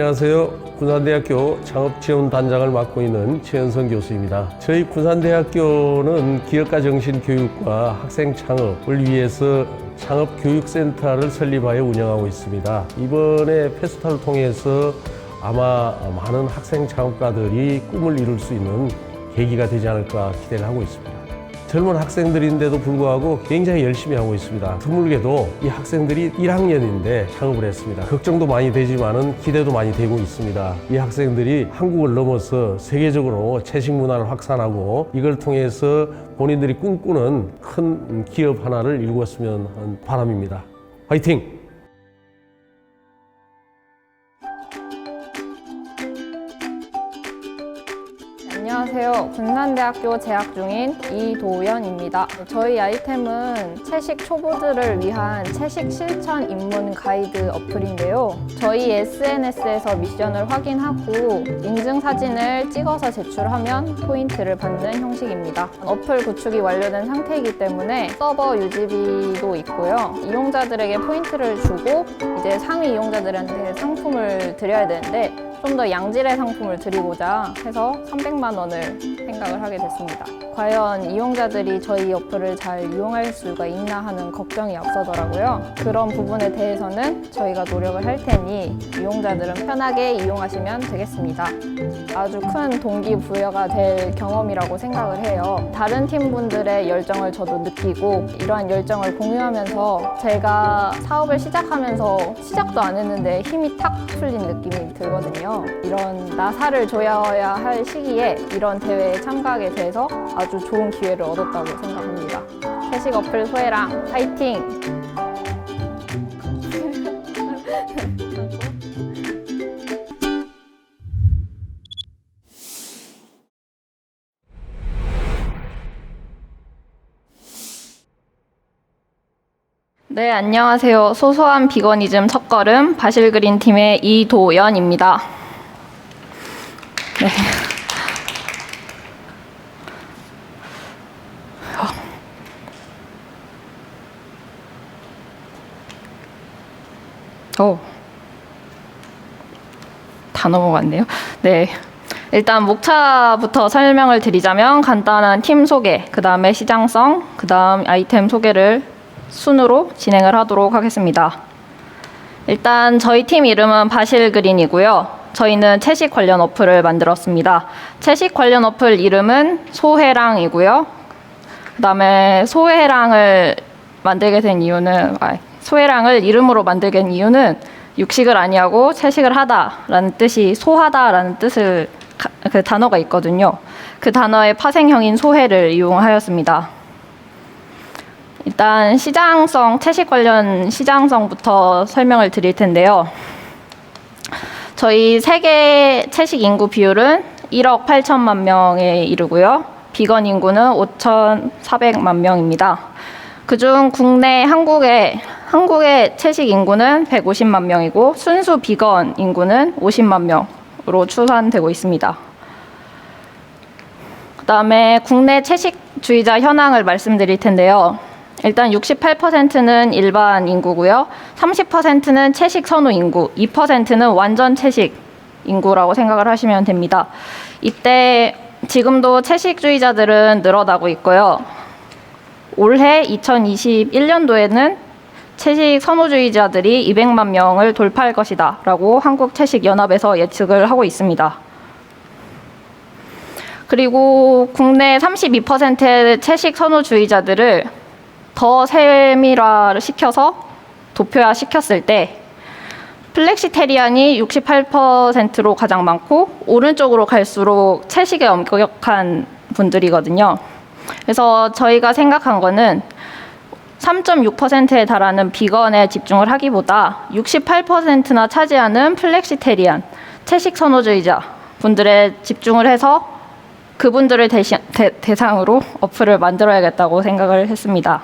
안녕하세요. 군산대학교 창업지원단장을 맡고 있는 최현성 교수입니다. 저희 군산대학교는 기업가 정신 교육과 학생 창업을 위해서 창업교육센터를 설립하여 운영하고 있습니다. 이번에 페스타를 통해서 아마 많은 학생 창업가들이 꿈을 이룰 수 있는 계기가 되지 않을까 기대를 하고 있습니다. 젊은 학생들인데도 불구하고 굉장히 열심히 하고 있습니다. 드물게도 이 학생들이 1학년인데 창업을 했습니다. 걱정도 많이 되지만은 기대도 많이 되고 있습니다. 이 학생들이 한국을 넘어서 세계적으로 채식 문화를 확산하고 이걸 통해서 본인들이 꿈꾸는 큰 기업 하나를 이루었으면 하는 바람입니다. 화이팅! 안녕하세요. 군산대학교 재학 중인 이도연입니다. 저희 아이템은 채식 초보들을 위한 채식 실천 입문 가이드 어플인데요. 저희 SNS에서 미션을 확인하고 인증 사진을 찍어서 제출하면 포인트를 받는 형식입니다. 어플 구축이 완료된 상태이기 때문에 서버 유지비도 있고요. 이용자들에게 포인트를 주고 이제 상위 이용자들한테 상품을 드려야 되는데 좀 더 양질의 상품을 드리고자 해서 300만 원을 생각을 하게 됐습니다. 과연 이용자들이 저희 어플을 잘 이용할 수가 있나 하는 걱정이 앞서더라고요. 그런 부분에 대해서는 저희가 노력을 할 테니 이용자들은 편하게 이용하시면 되겠습니다. 아주 큰 동기부여가 될 경험이라고 생각을 해요. 다른 팀분들의 열정을 저도 느끼고 이러한 열정을 공유하면서 제가 사업을 시작하면서 시작도 안 했는데 힘이 탁 풀린 느낌이 들거든요. 이런 나사를 줘야 할 시기에 이런 대회에 참가하게 돼서 아주 좋은 기회를 얻었다고 생각합니다. 채식 어플 소혜랑 파이팅! 네, 안녕하세요. 소소한 비거니즘 첫걸음 바실그린 팀의 이도연입니다. 네. 다 넘어갔네요. 네. 일단 목차부터 설명을 드리자면 간단한 팀 소개, 그 다음에 시장성, 그 다음 아이템 소개를 순으로 진행을 하도록 하겠습니다. 일단 저희 팀 이름은 바실그린이고요. 저희는 채식 관련 어플을 만들었습니다. 채식 관련 어플 이름은 소혜랑이고요. 그 다음에 소혜랑을 이름으로 만들게 된 이유는 육식을 아니하고 채식을 하다라는 뜻이 소하다라는 뜻을 그 단어가 있거든요. 그 단어의 파생형인 소혜를 이용하였습니다. 일단 채식 관련 시장성부터 설명을 드릴 텐데요. 저희 세계 채식 인구 비율은 1억 8천만 명에 이르고요. 비건 인구는 5,400만 명입니다. 그중 한국의 채식 인구는 150만 명이고 순수 비건 인구는 50만 명으로 추산되고 있습니다. 그다음에 국내 채식주의자 현황을 말씀드릴 텐데요. 일단 68%는 일반 인구고요. 30%는 채식 선호 인구, 2%는 완전 채식 인구라고 생각을 하시면 됩니다. 이때 지금도 채식주의자들은 늘어나고 있고요. 올해 2021년도에는 채식 선호주의자들이 200만 명을 돌파할 것이다 라고 한국채식연합에서 예측을 하고 있습니다. 그리고 국내 32%의 채식 선호주의자들을 더 세밀화를 시켜서 도표화 시켰을 때 플렉시테리안이 68%로 가장 많고 오른쪽으로 갈수록 채식에 엄격한 분들이거든요. 그래서 저희가 생각한 거는 3.6%에 달하는 비건에 집중을 하기보다 68%나 차지하는 플렉시테리안, 채식 선호주의자 분들에 집중을 해서 그분들을 대상으로 어플을 만들어야겠다고 생각을 했습니다.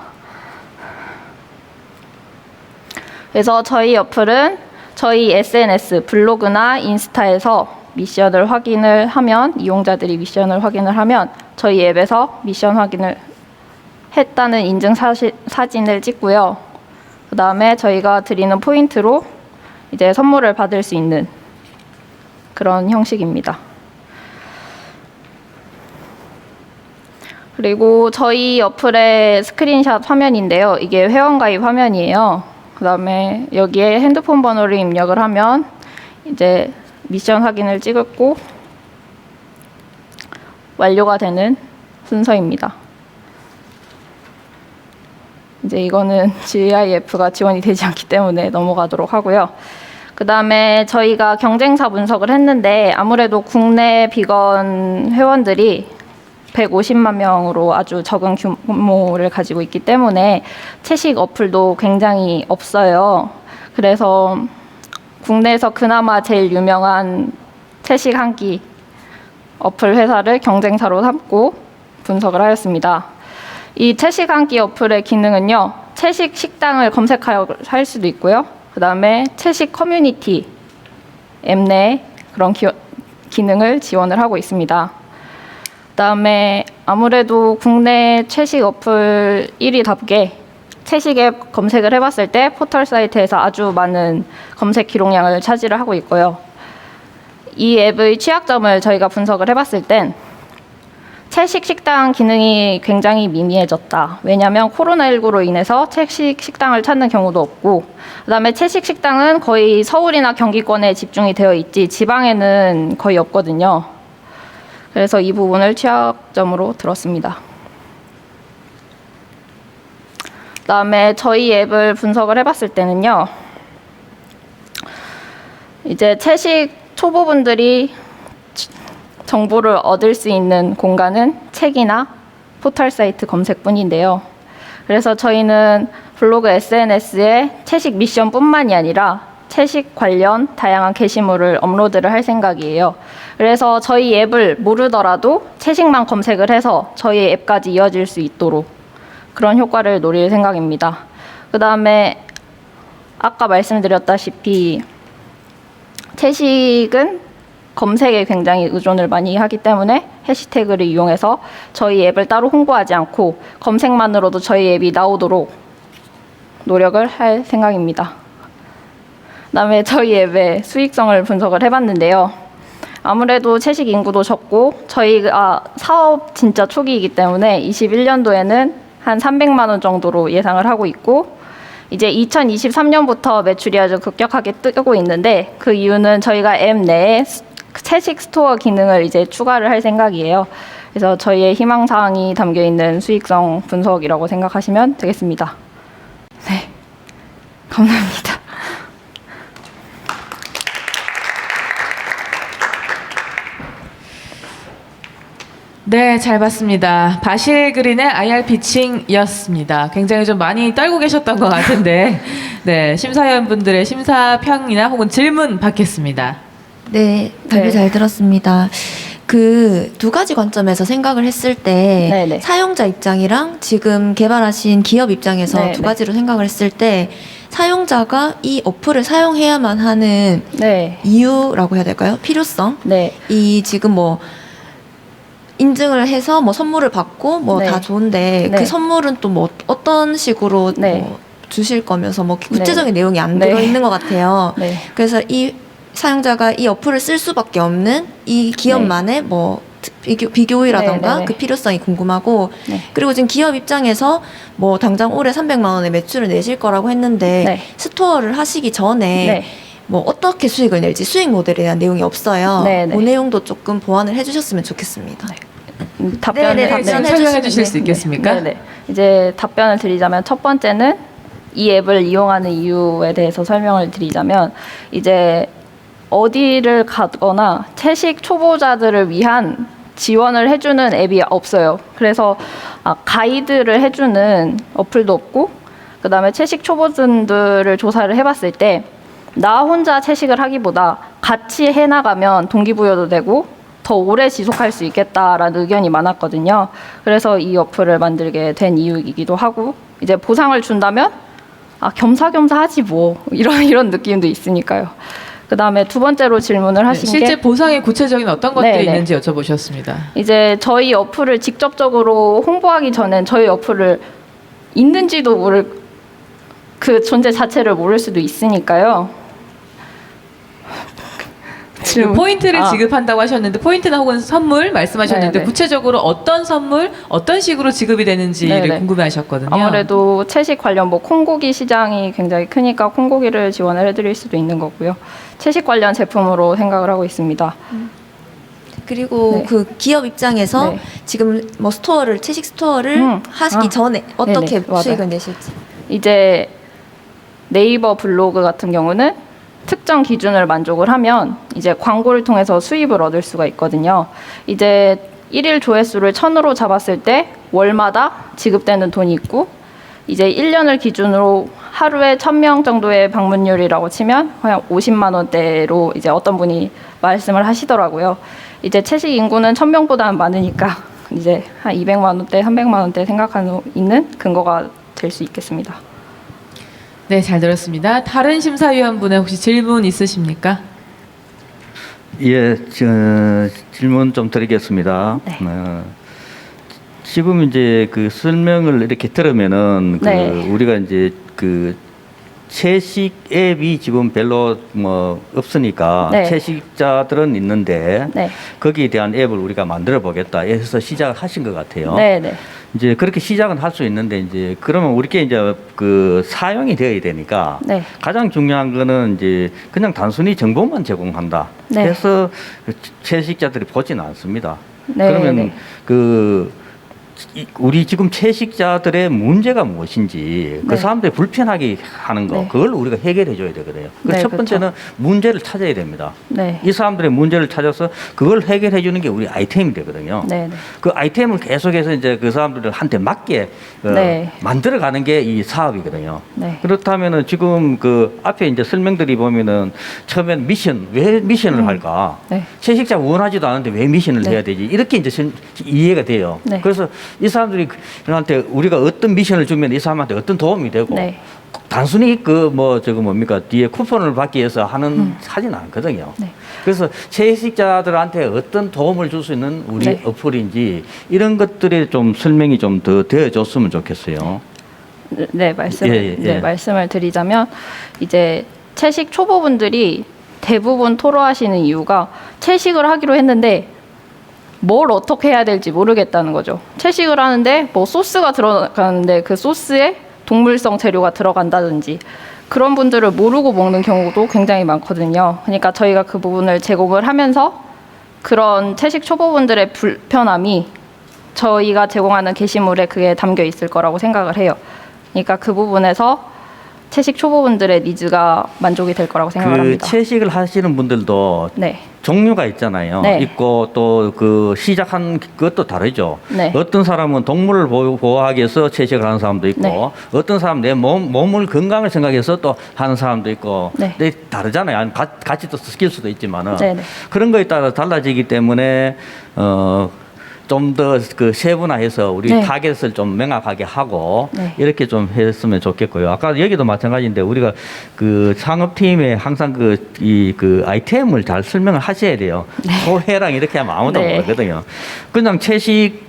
그래서 저희 어플은 저희 SNS, 블로그나 인스타에서 미션을 확인을 하면 이용자들이 미션을 확인을 하면 저희 앱에서 미션 확인을 했다는 인증 사진을 찍고요. 그 다음에 저희가 드리는 포인트로 이제 선물을 받을 수 있는 그런 형식입니다. 그리고 저희 어플의 스크린샷 화면인데요. 이게 회원가입 화면이에요. 그 다음에 여기에 핸드폰 번호를 입력을 하면 이제 미션 확인을 찍고 완료가 되는 순서입니다. 이제 이거는 GIF가 지원이 되지 않기 때문에 넘어가도록 하고요. 그 다음에 저희가 경쟁사 분석을 했는데 아무래도 국내 비건 회원들이 150만 명으로 아주 적은 규모를 가지고 있기 때문에 채식 어플도 굉장히 없어요. 그래서 국내에서 그나마 제일 유명한 채식 한 끼 어플 회사를 경쟁사로 삼고 분석을 하였습니다. 이 채식 한 끼 어플의 기능은요, 채식 식당을 검색할 수도 있고요. 그 다음에 채식 커뮤니티 앱 내 그런 기능을 지원을 하고 있습니다. 그 다음에 아무래도 국내 채식 어플 1위답게 채식 앱 검색을 해봤을 때 포털 사이트에서 아주 많은 검색 기록량을 차지를 하고 있고요. 이 앱의 취약점을 저희가 분석을 해봤을 땐 채식 식당 기능이 굉장히 미미해졌다. 왜냐하면 코로나19로 인해서 채식 식당을 찾는 경우도 없고, 그다음에 채식 식당은 거의 서울이나 경기권에 집중이 되어 있지 지방에는 거의 없거든요. 그래서 이 부분을 취약점으로 들었습니다. 그다음에 저희 앱을 분석을 해봤을 때는요, 이제 채식 초보분들이 정보를 얻을 수 있는 공간은 책이나 포털 사이트 검색뿐인데요. 그래서 저희는 블로그 SNS에 채식 미션뿐만이 아니라 채식 관련 다양한 게시물을 업로드를 할 생각이에요. 그래서 저희 앱을 모르더라도 채식만 검색을 해서 저희 앱까지 이어질 수 있도록 그런 효과를 노릴 생각입니다. 그 다음에 아까 말씀드렸다시피 채식은 검색에 굉장히 의존을 많이 하기 때문에 해시태그를 이용해서 저희 앱을 따로 홍보하지 않고 검색만으로도 저희 앱이 나오도록 노력을 할 생각입니다. 그다음에 저희 앱의 수익성을 분석을 해봤는데요. 아무래도 채식 인구도 적고 저희가 사업 진짜 초기이기 때문에 21년도에는 한 300만 원 정도로 예상을 하고 있고, 이제 2023년부터 매출이 아주 급격하게 뜨고 있는데 그 이유는 저희가 앱 내에 채식 스토어 기능을 이제 추가를 할 생각이에요. 그래서 저희의 희망사항이 담겨있는 수익성 분석이라고 생각하시면 되겠습니다. 네, 감사합니다. 네, 잘 봤습니다. 바실 그린의 IR 피칭이었습니다. 굉장히 좀 많이 떨고 계셨던 것 같은데, 네, 심사위원분들의 심사평이나 혹은 질문 받겠습니다. 네, 발표 잘 들었습니다. 그 두 가지 관점에서 생각을 했을 때 네네. 사용자 입장이랑 지금 개발하신 기업 입장에서 네네. 두 가지로 생각을 했을 때 사용자가 이 어플을 사용해야만 하는 네, 이유라고 해야 될까요? 필요성? 네, 이 지금 뭐 인증을 해서 뭐 선물을 받고 뭐 다 네. 좋은데 네. 그 선물은 또 뭐 어떤 식으로 네. 뭐 주실 거면서 뭐 구체적인 네. 내용이 안 네. 들어있는 것 같아요. 네, 그래서 이 사용자가 이 어플을 쓸 수밖에 없는 이 기업만의 뭐 비교이라던가 네, 네, 네. 그 필요성이 궁금하고, 네. 그리고 지금 기업 입장에서 뭐 당장 올해 300만 원의 매출을 내실 거라고 했는데 네. 스토어를 하시기 전에 네. 뭐 어떻게 수익을 낼지 수익 모델에 대한 내용이 없어요. 네, 네. 그 내용도 조금 보완을 해주셨으면 좋겠습니다. 답변을 네, 네, 좀 네. 설명해 주실 수 있겠습니까? 네, 네. 이제 답변을 드리자면 첫 번째는 이 앱을 이용하는 이유에 대해서 설명을 드리자면, 이제 어디를 가거나 채식 초보자들을 위한 지원을 해주는 앱이 없어요. 그래서 가이드를 해주는 어플도 없고, 그 다음에 채식 초보자들을 조사를 해봤을 때 나 혼자 채식을 하기보다 같이 해나가면 동기부여도 되고 더 오래 지속할 수 있겠다라는 의견이 많았거든요. 그래서 이 어플을 만들게 된 이유이기도 하고, 이제 보상을 준다면 겸사겸사 하지 뭐 이런 느낌도 있으니까요. 그 다음에 두 번째로 질문을 네, 하신 실제 게 보상의 구체적인 어떤 것들이 네, 네. 있는지 여쭤보셨습니다. 이제 저희 어플을 직접적으로 홍보하기 전엔 저희 어플을 있는지도 모를, 그 존재 자체를 모를 수도 있으니까요. 질문. 포인트를 지급한다고 하셨는데 포인트나 혹은 선물 말씀하셨는데 네네. 구체적으로 어떤 선물, 어떤 식으로 지급이 되는지를 네네. 궁금해하셨거든요. 아무래도 채식 관련 뭐 콩고기 시장이 굉장히 크니까 콩고기를 지원을 해드릴 수도 있는 거고요. 채식 관련 제품으로 생각을 하고 있습니다. 그리고 네. 그 기업 입장에서 네. 지금 뭐 스토어를 채식 스토어를 하시기 전에 어떻게 네네, 맞아요. 수익을 내실지. 이제 네이버 블로그 같은 경우는 특정 기준을 만족을 하면 이제 광고를 통해서 수입을 얻을 수가 있거든요. 이제 일일 조회수를 1000으로 잡았을 때 월마다 지급되는 돈이 있고 이제 1년을 기준으로 하루에 1000명 정도의 방문율이라고 치면 그냥 50만 원대로 이제 어떤 분이 말씀을 하시더라고요. 이제 채식 인구는 1000명보다는 많으니까 이제 한 200만 원대, 300만 원대 생각하는 있는 근거가 될 수 있겠습니다. 네, 잘 들었습니다. 다른 심사위원분의 혹시 질문 있으십니까? 예, 질문 좀 드리겠습니다. 네. 지금 이제 그 설명을 이렇게 들으면은 네. 우리가 이제 그 채식 앱이 지금 별로 뭐 없으니까 네. 채식자들은 있는데 네. 거기에 대한 앱을 우리가 만들어 보겠다 해서 시작하신 것 같아요. 네, 네. 이제 그렇게 시작은 할 수 있는데 이제 그러면 우리께 이제 그 사용이 되어야 되니까 네. 가장 중요한 거는 이제 그냥 단순히 정보만 제공한다 네. 해서 그 채식자들이 보지는 않습니다. 네, 그러면 네. 우리 지금 채식자들의 문제가 무엇인지 그 네. 사람들이 불편하게 하는 거 네. 그걸 우리가 해결해 줘야 되거든요. 네, 첫 그렇죠. 번째는 문제를 찾아야 됩니다. 네. 이 사람들의 문제를 찾아서 그걸 해결해 주는 게 우리 아이템이 되거든요. 네, 네. 그 아이템을 계속해서 이제 그 사람들한테 맞게 네. 만들어가는 게 이 사업이거든요. 네. 그렇다면은 지금 그 앞에 이제 설명들이 보면은 처음엔 왜 미션을 할까? 네. 채식자 원하지도 않은데 왜 미션을 네. 해야 되지? 이렇게 이제 이해가 돼요. 네. 그래서 이 사람들한테 우리가 어떤 미션을 주면 이 사람한테 어떤 도움이 되고 네. 단순히 그 뭐 저거 뭡니까 뒤에 쿠폰을 받기 위해서 하진 않거든요. 네. 그래서 채식자들한테 어떤 도움을 줄 수 있는 우리 네. 어플인지 이런 것들에 좀 설명이 좀 더 되어줬으면 좋겠어요. 네, 말씀을 예, 예, 예. 네, 말씀을 드리자면 이제 채식 초보분들이 대부분 토로하시는 이유가 채식을 하기로 했는데 뭘 어떻게 해야 될지 모르겠다는 거죠. 채식을 하는데 뭐 소스가 들어가는데 그 소스에 동물성 재료가 들어간다든지 그런 분들을 모르고 먹는 경우도 굉장히 많거든요. 그러니까 저희가 그 부분을 제공을 하면서 그런 채식 초보분들의 불편함이 저희가 제공하는 게시물에 그게 담겨 있을 거라고 생각을 해요. 그러니까 그 부분에서 채식 초보분들의 니즈가 만족이 될 거라고 생각을 그 합니다. 채식을 하시는 분들도 네. 종류가 있잖아요. 네. 있고 또 그 시작한 것도 다르죠. 네. 어떤 사람은 동물을 보호하기 위해서 채식을 하는 사람도 있고 네. 어떤 사람은 내 몸을 건강을 생각해서 또 하는 사람도 있고 네. 근데 다르잖아요. 아니, 같이 또 스킬 수도 있지만은 네, 네. 그런 거에 따라 달라지기 때문에 좀 더 그 세분화해서 우리 네. 타겟을 좀 명확하게 하고 네. 이렇게 좀 했으면 좋겠고요. 아까 여기도 마찬가지인데 우리가 그 창업팀에 항상 그 아이템을 잘 설명을 하셔야 돼요. 소해랑 이렇게 하면 아무도 네. 모르거든요. 그냥 채식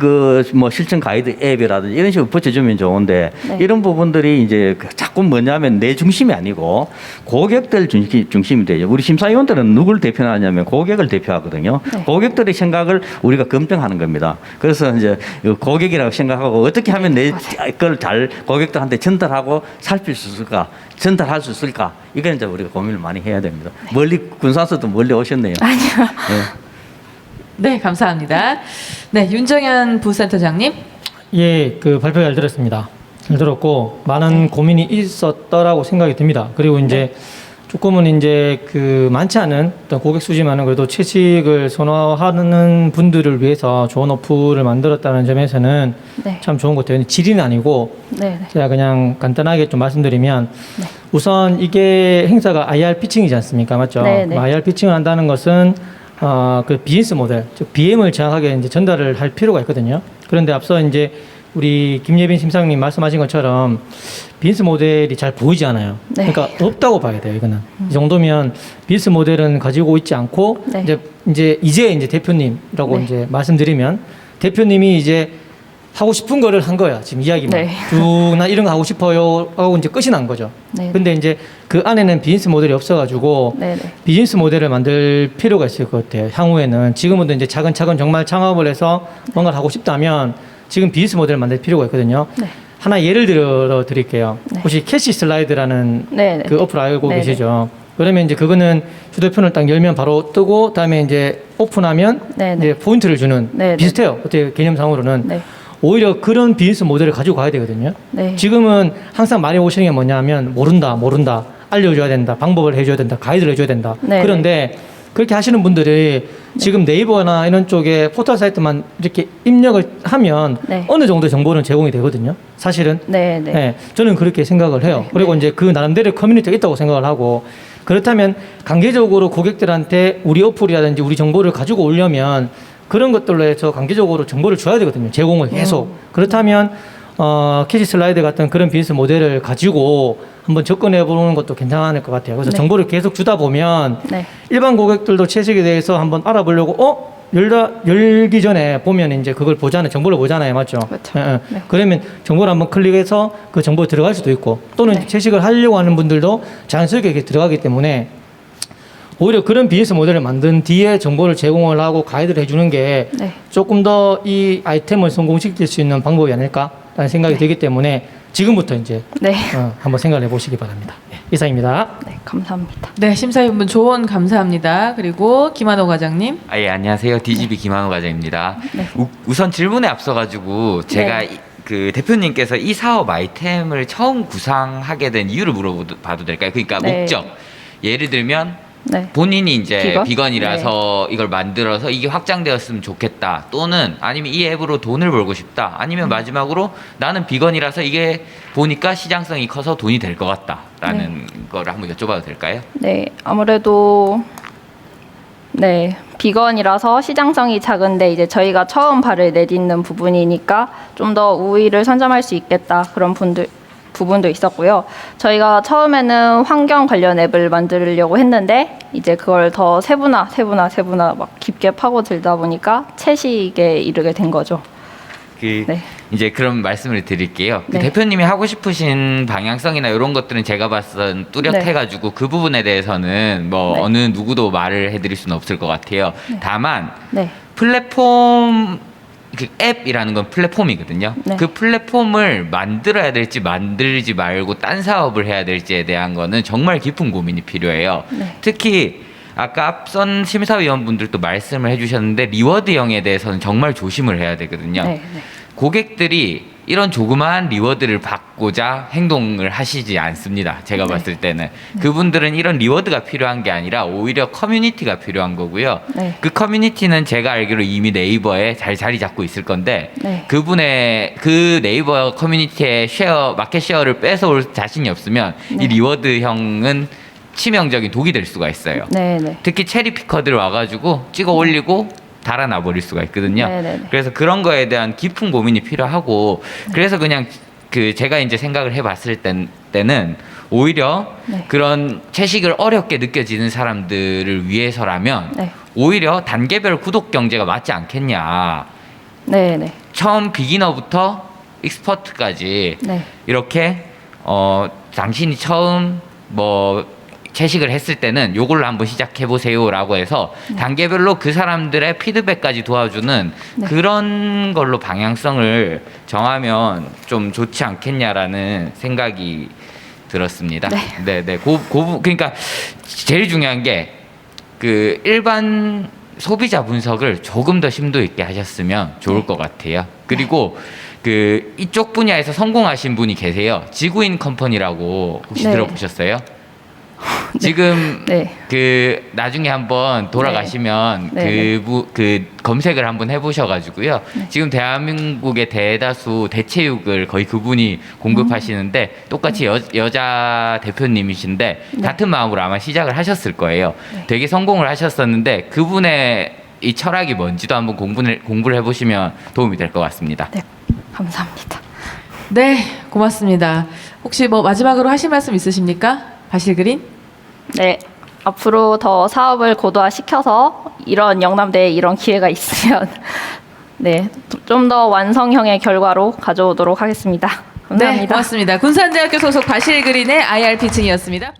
뭐 실천 가이드 앱이라든지 이런 식으로 붙여주면 좋은데 네. 이런 부분들이 이제 자꾸 뭐냐면 내 중심이 아니고 고객들 중심이 돼요. 우리 심사위원들은 누굴 대표하냐면 고객을 대표하거든요. 네. 고객들의 생각을 우리가 검증하는 겁니다. 그래서 이제 고객이라고 생각하고 어떻게 하면 내 걸 잘 고객들한테 전달하고 살필 수 있을까, 전달할 수 있을까, 이건 이제 우리가 고민을 많이 해야 됩니다. 멀리 군산서도 멀리 오셨네요. 아니요. 네, 감사합니다. 네, 윤정현 부센터장님. 예, 그 발표 잘 들었습니다. 잘 들었고 많은 고민이 있었더라고 생각이 듭니다. 그리고 이제 조금은 이제 그 많지 않은 어떤 고객 수지만은 그래도 채식을 선호하는 분들을 위해서 좋은 어플을 만들었다는 점에서는 네. 참 좋은 것 같아요. 질은 아니고 네, 네. 제가 그냥 간단하게 좀 말씀드리면 우선 이게 행사가 IR 피칭이지 않습니까? 맞죠? 네, 네. IR 피칭을 한다는 것은 그 비즈니스 모델, 즉 BM을 정확하게 이제 전달을 할 필요가 있거든요. 그런데 앞서 이제 우리 김예빈 심사위원님 말씀하신 것처럼 비즈니스 모델이 잘 보이지 않아요. 네. 그러니까 없다고 봐야 돼요. 이거는 이 정도면 비즈니스 모델은 가지고 있지 않고 네. 이제 대표님이라고 네. 이제 말씀드리면 대표님이 이제 하고 싶은 거를 한 거야. 지금 이야기만 네. 쭉 나 이런 거 하고 싶어요 하고 이제 끝이 난 거죠. 네. 근데 이제 그 안에는 비즈니스 모델이 없어가지고 네네. 비즈니스 모델을 만들 필요가 있을 것 같아요. 향후에는 지금은 이제 차근차근 정말 창업을 해서 뭔가를 하고 싶다면 지금 비즈니스 모델을 만들 필요가 있거든요. 네. 하나 예를 들어 드릴게요. 네. 혹시 캐시 슬라이드라는 네네. 그 어플 알고 네네. 계시죠? 그러면 이제 그거는 휴대폰을 딱 열면 바로 뜨고 다음에 이제 오픈하면 네네. 이제 포인트를 주는 네네. 비슷해요. 어떻게 개념상으로는 네. 오히려 그런 비즈니스 모델을 가지고 가야 되거든요. 네. 지금은 항상 많이 오시는 게 뭐냐면 모른다 알려줘야 된다, 방법을 해줘야 된다, 가이드를 해줘야 된다. 네네. 그런데 그렇게 하시는 분들이 지금 네이버나 이런 쪽에 포털 사이트만 이렇게 입력을 하면 네. 어느 정도 정보는 제공이 되거든요. 사실은. 네네. 네, 저는 그렇게 생각을 해요. 그리고 이제 그 나름대로 커뮤니티가 있다고 생각을 하고 그렇다면 강제적으로 고객들한테 우리 어플이라든지 우리 정보를 가지고 오려면 그런 것들로 해서 강제적으로 정보를 줘야 되거든요. 제공을 계속. 그렇다면 캐시 슬라이드 같은 그런 비즈니스 모델을 가지고 한번 접근해 보는 것도 괜찮을 것 같아요. 그래서 네. 정보를 계속 주다 보면 네. 일반 고객들도 채식에 대해서 한번 알아보려고 열기 전에 보면 이제 그걸 보잖아요. 정보를 보잖아요. 맞죠? 그렇죠. 예, 예. 네. 그러면 정보를 한번 클릭해서 그 정보에 들어갈 수도 있고 또는 네. 채식을 하려고 하는 분들도 자연스럽게 이렇게 들어가기 때문에 오히려 그런 비즈니스 모델을 만든 뒤에 정보를 제공을 하고 가이드를 해주는 게 네. 조금 더 이 아이템을 성공시킬 수 있는 방법이 아닐까라는 생각이 들기 때문에 지금부터 이제 네. 한번 생각을 해보시기 바랍니다. 네, 이상입니다. 네. 감사합니다. 네, 심사위원분 조언 감사합니다. 그리고 김한호 과장님. 예, 안녕하세요. DGB 김한호 과장입니다. 네. 우선 질문에 앞서가지고 제가 네. 그 대표님께서 이 사업 아이템을 처음 구상하게 된 이유를 물어봐도 될까요? 그러니까 네. 목적. 예를 들면 네. 본인이 이제 비건? 이라서 이걸 만들어서 이게 확장되었으면 좋겠다. 또는 아니면 이 앱으로 돈을 벌고 싶다. 아니면 마지막으로 나는 비건이라서 이게 보니까 시장성이 커서 돈이 될 것 같다라는 거를 한번 여쭤봐도 될까요? 네. 아무래도 네. 비건이라서 시장성이 작은데 이제 저희가 처음 발을 내딛는 부분이니까 좀 더 우위를 선점할 수 있겠다. 그런 부분도 있었고요. 저희가 처음에는 환경 관련 앱을 만들려고 했는데 이제 그걸 더 세분화 막 깊게 파고들다 보니까 채식에 이르게 된 거죠. 네. 이제 그런 말씀을 드릴게요. 그 네. 대표님이 하고 싶으신 방향성이나 이런 것들은 제가 봤을 때 뚜렷해가지고 그 부분에 대해서는 뭐 네. 어느 누구도 말을 해드릴 수는 없을 것 같아요. 다만 네. 플랫폼 그 앱이라는 건 플랫폼이거든요. 네. 그 플랫폼을 만들어야 될지 만들지 말고 딴 사업을 해야 될지에 대한 거는 정말 깊은 고민이 필요해요. 네. 특히 아까 앞선 심사위원분들도 말씀을 해주셨는데 리워드형에 대해서는 정말 조심을 해야 되거든요. 네. 네. 고객들이 이런 조그마한 리워드를 받고자 행동을 하시지 않습니다. 제가 네. 봤을 때는 그분들은 이런 리워드가 필요한 게 아니라 오히려 커뮤니티가 필요한 거고요. 네. 그 커뮤니티는 제가 알기로 이미 네이버에 잘 자리 잡고 있을 건데 네. 그분의 그 네이버 커뮤니티의 마켓 쉐어를 뺏어올 자신이 없으면 네. 이 리워드형은 치명적인 독이 될 수가 있어요. 네. 네. 특히 체리 피커들 와가지고 찍어 올리고 달아나 버릴 수가 있거든요. 네네네. 그래서 그런 거에 대한 깊은 고민이 필요하고 그래서 그냥 그 제가 이제 생각을 해봤을 때는 오히려 네. 그런 채식을 어렵게 느껴지는 사람들을 위해서라면 네. 오히려 단계별 구독 경제가 맞지 않겠냐. 네. 네. 처음 비기너부터 익스퍼트까지 네. 이렇게 당신이 처음 뭐 채식을 했을 때는 요걸로 한번 시작해 보세요라고 해서 단계별로 그 사람들의 피드백까지 도와주는 네. 그런 걸로 방향성을 정하면 좀 좋지 않겠냐라는 생각이 들었습니다. 네. 그러니까 제일 중요한 게 그 일반 소비자 분석을 조금 더 심도 있게 하셨으면 좋을 것 같아요. 그리고 그 이쪽 분야에서 성공하신 분이 계세요. 지구인 컴퍼니라고 혹시 네. 들어보셨어요? 지금 네. 그 나중에 한번 돌아가시면 네. 그 검색을 한번 해보셔가지고요. 지금 대한민국의 대다수 대체육을 거의 그분이 공급하시는데 똑같이 여자 대표님이신데 같은 마음으로 아마 시작을 하셨을 거예요. 되게 성공을 하셨었는데 그분의 이 철학이 뭔지도 한번 공부를 해보시면 도움이 될 것 같습니다. 네. 감사합니다. 네, 고맙습니다. 혹시 뭐 마지막으로 하실 말씀 있으십니까? 바실그린? 네. 앞으로 더 사업을 고도화시켜서 이런 영남대에 이런 기회가 있으면 네, 좀 더 완성형의 결과로 가져오도록 하겠습니다. 감사합니다. 네, 고맙습니다. 군산대학교 소속 바실그린의 IR 피칭이었습니다.